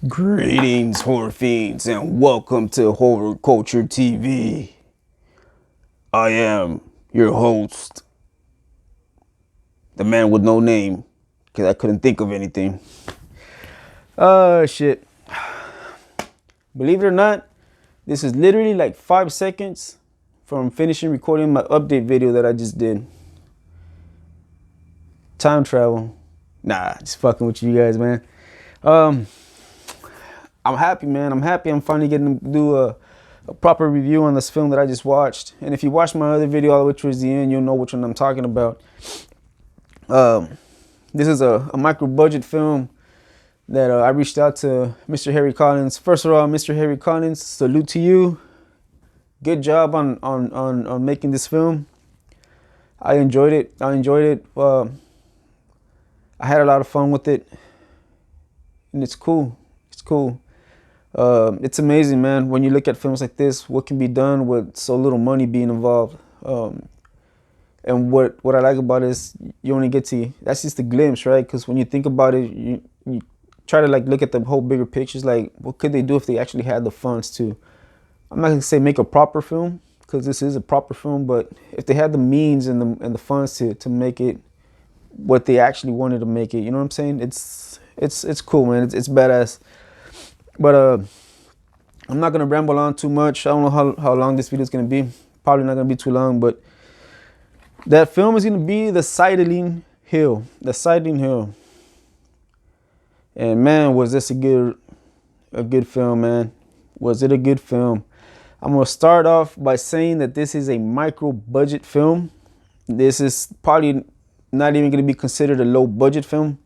Greetings, horror fiends, and welcome to Horror Culture TV. I am your host, the man with no name, because I couldn't think of anything. Shit. Believe it or not, this is literally like 5 seconds from finishing recording my update video that I just did. Time travel. Nah, just fucking with you guys, man. I'm happy, man. I'm happy I'm finally getting to do a proper review on this film that I just watched. And if you watched my other video all the way towards the end, you'll know which one I'm talking about. This is a micro budget film that I reached out to Mr. Harry Collins. First of all, Mr. Harry Collins, salute to you. Good job on making this film. I enjoyed it. I had a lot of fun with it. And it's cool. It's cool. It's amazing, man, when you look at films like this, what can be done with so little money being involved. And what I like about it is you only get to, that's just a glimpse, right? Because when you think about it, you try to like look at the whole bigger pictures, like what could they do if they actually had the funds to, I'm not gonna say make a proper film, because this is a proper film, but if they had the means and the funds to make it what they actually wanted to make it, you know what I'm saying? It's cool, man. It's badass. But I'm not gonna ramble on too much. I don't know how long this video is gonna be. Probably not gonna be too long, but that film is gonna be the Sideling Hill. The Sideling Hill. And man, was this a good film, man. Was it a good film? I'm gonna start off by saying that this is a micro budget film. This is probably not even gonna be considered a low budget film,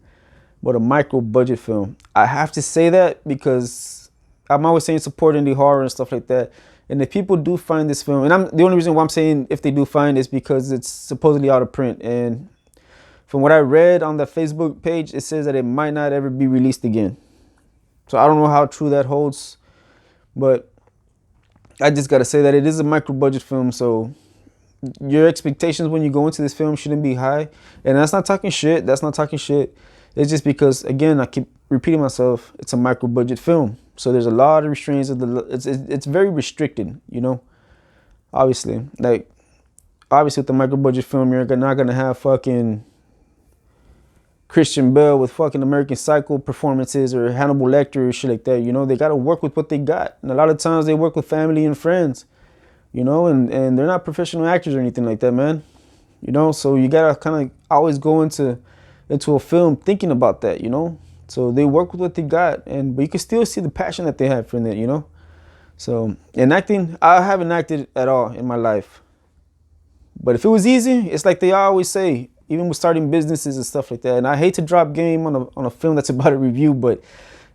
but a micro budget film. I have to say that because I'm always saying support indie horror and stuff like that. And if people do find this film, and the only reason why I'm saying if they do find is because it's supposedly out of print. And from what I read on the Facebook page, it says that it might not ever be released again. So I don't know how true that holds, but I just gotta say that it is a micro budget film. So your expectations when you go into this film shouldn't be high. And that's not talking shit. That's not talking shit. It's just because, again, I keep repeating myself, it's a micro budget film. So there's a lot of restraints. It's very restricted, you know, obviously. Like, obviously with the micro budget film, you're not going to have fucking Christian Bale with fucking American Psycho performances or Hannibal Lecter or shit like that. You know, they got to work with what they got. And a lot of times they work with family and friends, you know, and they're not professional actors or anything like that, man. You know, so you got to kind of always go into a film thinking about that, you know. So they work with what they got, but you can still see the passion that they have for that, you know. So in acting, I haven't acted at all in my life, but if it was easy, it's like they always say, even with starting businesses and stuff like that. And I hate to drop game on a film that's about a review, but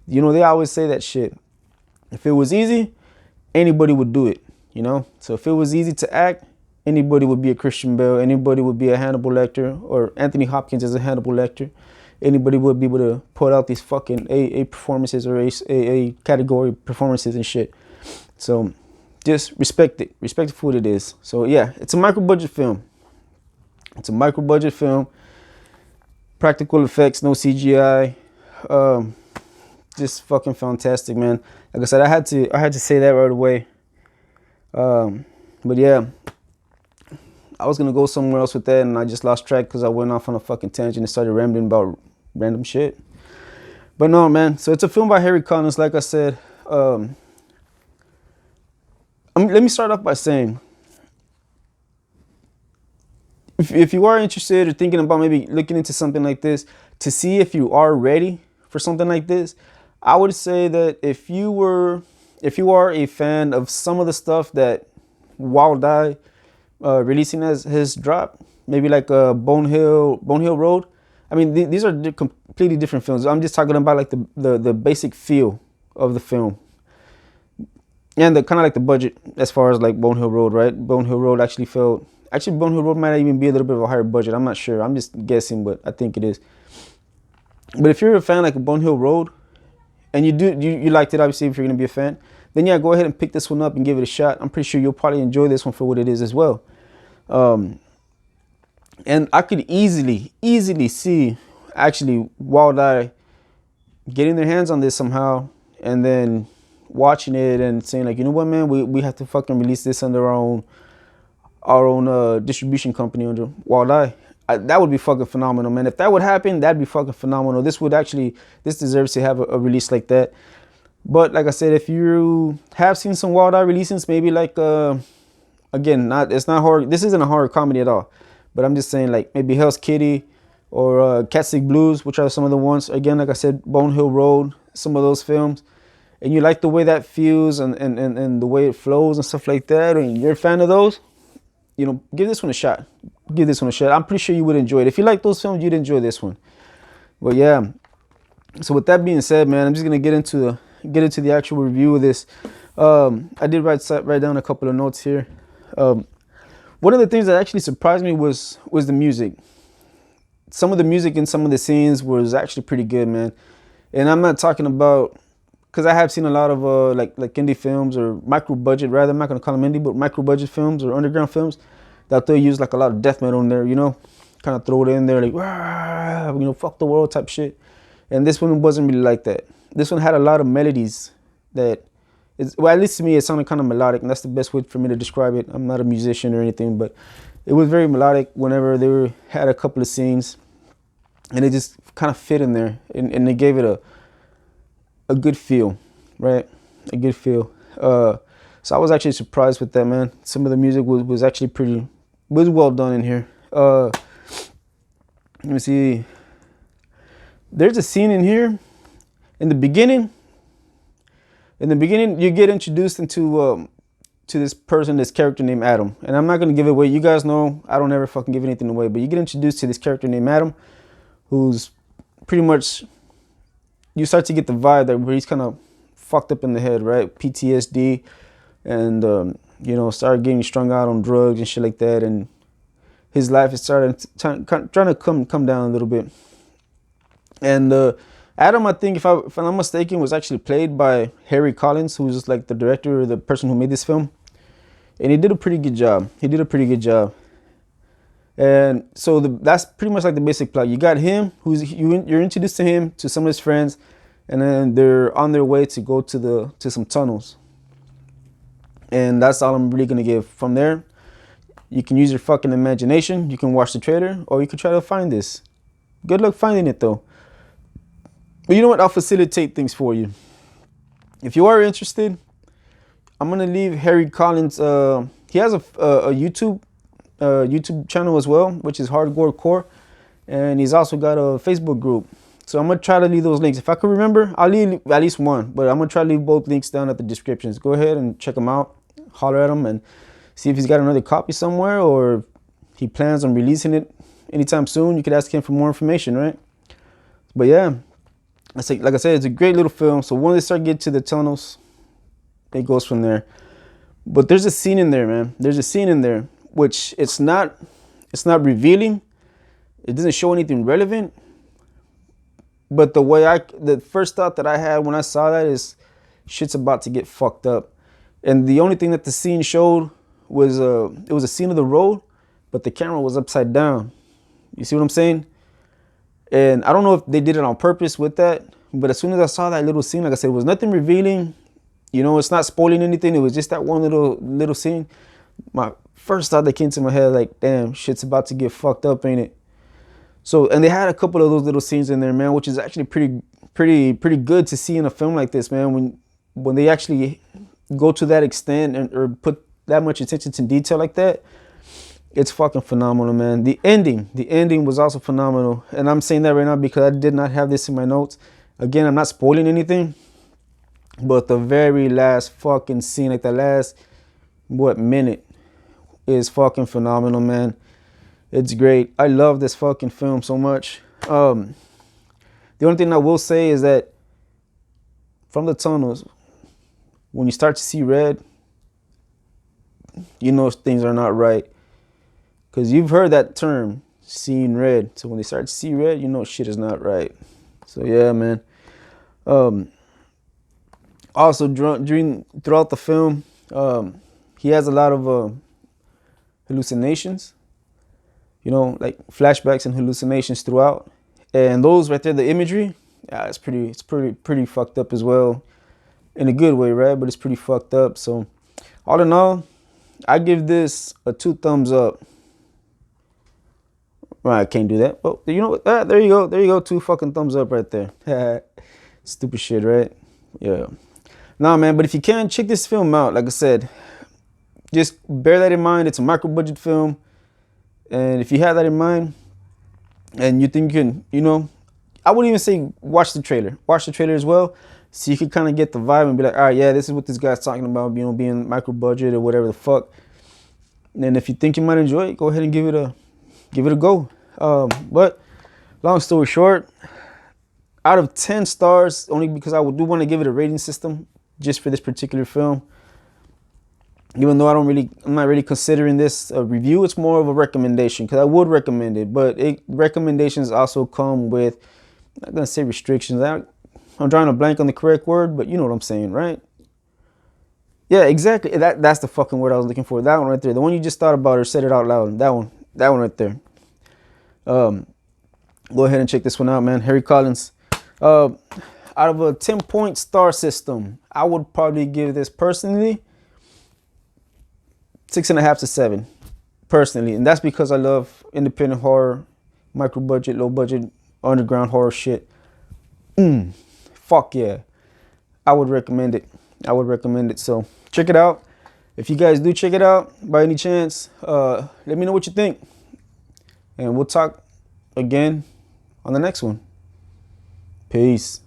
you know, they always say that shit. If it was easy, anybody would do it, you know. So if it was easy to act, anybody would be a Christian Bale. Anybody would be a Hannibal Lecter, or Anthony Hopkins as a Hannibal Lecter. Anybody would be able to put out these fucking A performances or A category performances and shit. So just respect it. Respect it for what it is. So yeah, it's a micro budget film. It's a micro budget film. Practical effects, no CGI. Just fucking fantastic, man. Like I said, I had to say that right away. But yeah, I was gonna go somewhere else with that, and I just lost track because I went off on a fucking tangent and started rambling about random shit. But no, man. So it's a film by Harry Collins, like I said. Let me start off by saying, if you are interested or thinking about maybe looking into something like this to see if you are ready for something like this, I would say that if you are a fan of some of the stuff that Wild Eye releasing as his drop, maybe like Bone Hill Road. I mean, these are completely different films. I'm just talking about like the basic feel of the film, and the kind of like the budget as far as like Bone Hill Road, right? Bone Hill Road Bone Hill Road might even be a little bit of a higher budget. I'm not sure. I'm just guessing, but I think it is. But if you're a fan like Bone Hill Road, and you liked it, obviously, if you're gonna be a fan, then yeah, go ahead and pick this one up and give it a shot. I'm pretty sure you'll probably enjoy this one for what it is as well. And I could easily see actually Wild Eye getting their hands on this somehow and then watching it and saying like, you know what, man, we have to fucking release this under our own distribution company under Wild Eye. That would be fucking phenomenal, man. If that would happen, that'd be fucking phenomenal. This deserves to have a release like that. But like I said, if you have seen some Wild Eye releases, maybe like again, it's not horror. This isn't a horror comedy at all. But I'm just saying, like maybe Hell's Kitty or Cat Sick Blues, which are some of the ones. Again, like I said, Bone Hill Road, some of those films. And you like the way that feels and the way it flows and stuff like that, and you're a fan of those, you know, give this one a shot. Give this one a shot. I'm pretty sure you would enjoy it. If you like those films, you'd enjoy this one. But yeah. So with that being said, man, I'm just gonna get into the actual review of this. I did write down a couple of notes here. One of the things that actually surprised me was the music. Some of the music in some of the scenes was actually pretty good, man. And I'm not talking about, because I have seen a lot of like indie films or micro budget, rather. I'm not gonna call them indie, but micro budget films or underground films that they'll use like a lot of death metal in there, you know, kind of throw it in there like, you know, fuck the world type shit. And this one wasn't really like that. This one had a lot of melodies that, well, at least to me, it sounded kind of melodic, and that's the best way for me to describe it. I'm not a musician or anything, but it was very melodic whenever they had a couple of scenes, and it just kind of fit in there, and they gave it a good feel, right? A good feel. So I was actually surprised with that, man. Some of the music was actually was well done in here. Let me see. There's a scene in here in the beginning. In the beginning, you get introduced into to this character named Adam. And I'm not gonna give it away. You guys know I don't ever fucking give anything away, but you get introduced to this character named Adam, who's pretty much, you start to get the vibe that where he's kind of fucked up in the head, right? PTSD, and you know, started getting strung out on drugs and shit like that, and his life is trying to come down a little bit. And Adam, I think, if I'm not mistaken, was actually played by Harry Collins, who's like the director or the person who made this film, and he did a pretty good job. And so that's pretty much like the basic plot. You got him, you're introduced to him, to some of his friends, and then they're on their way to go to some tunnels. And that's all I'm really gonna give. From there, you can use your fucking imagination. You can watch the trailer, or you can try to find this. Good luck finding it though. But you know what? I'll facilitate things for you. If you are interested, I'm gonna leave Harry Collins. He has a YouTube channel as well, which is Hardgore Core, and he's also got a Facebook group. So I'm gonna try to leave those links. If I can remember, I'll leave at least one, but I'm gonna try to leave both links down at the descriptions. Go ahead and check him out, holler at him, and see if he's got another copy somewhere, or he plans on releasing it anytime soon. You could ask him for more information, right? But yeah, like I said, it's a great little film. So when they start getting to the tunnels, it goes from there. But there's a scene in there, man. There's a scene in there which it's not revealing. It doesn't show anything relevant. But the first thought that I had when I saw that is, shit's about to get fucked up. And the only thing that the scene showed was it was a scene of the road, but the camera was upside down. You see what I'm saying? And I don't know if they did it on purpose with that, but as soon as I saw that little scene, like I said, it was nothing revealing. You know, it's not spoiling anything. It was just that one little scene. My first thought that came to my head, like, damn, shit's about to get fucked up, ain't it? So, and they had a couple of those little scenes in there, man, which is actually pretty good to see in a film like this, man. When they actually go to that extent or put that much attention to detail like that, it's fucking phenomenal, man. The ending was also phenomenal. And I'm saying that right now because I did not have this in my notes. Again, I'm not spoiling anything, but the very last fucking scene, like the last, minute, is fucking phenomenal, man. It's great. I love this fucking film so much. The only thing I will say is that from the tunnels, when you start to see red, you know things are not right. Because you've heard that term, seeing red. So when they start to see red, you know shit is not right. So yeah, man. Also, throughout the film, he has a lot of hallucinations. You know, like flashbacks and hallucinations throughout. And those right there, the imagery, yeah, it's pretty fucked up as well. in a good way, right? But it's pretty fucked up. So all in all, I give this a 2 thumbs up. Well, I can't do that. Oh, you know what? There you go. There you go. 2 fucking thumbs up right there. Stupid shit, right? Yeah. Nah, man. But if you can, check this film out. Like I said, just bear that in mind. It's a micro budget film. And if you have that in mind and you think you can, you know, I wouldn't even say watch the trailer. Watch the trailer as well. So you can kind of get the vibe and be like, all right, yeah, this is what this guy's talking about, you know, being micro budget or whatever the fuck. And if you think you might enjoy it, go ahead and give it a go. But long story short, out of 10 stars, only because I do want to give it a rating system just for this particular film. Even though I'm not really considering this a review, it's more of a recommendation because I would recommend it. But recommendations also come with, I'm not gonna say restrictions. I'm drawing a blank on the correct word, but you know what I'm saying, right? Yeah, exactly. That's the fucking word I was looking for. That one right there. The one you just thought about or said it out loud. That one right there. Go ahead and check this one out, man. Harry Collins. Out of a 10-point star system, I would probably give this personally 6.5 to 7. Personally, and that's because I love independent horror, micro budget, low budget, underground horror shit. Fuck yeah. I would recommend it. So check it out. If you guys do check it out by any chance, let me know what you think. And we'll talk again on the next one. Peace.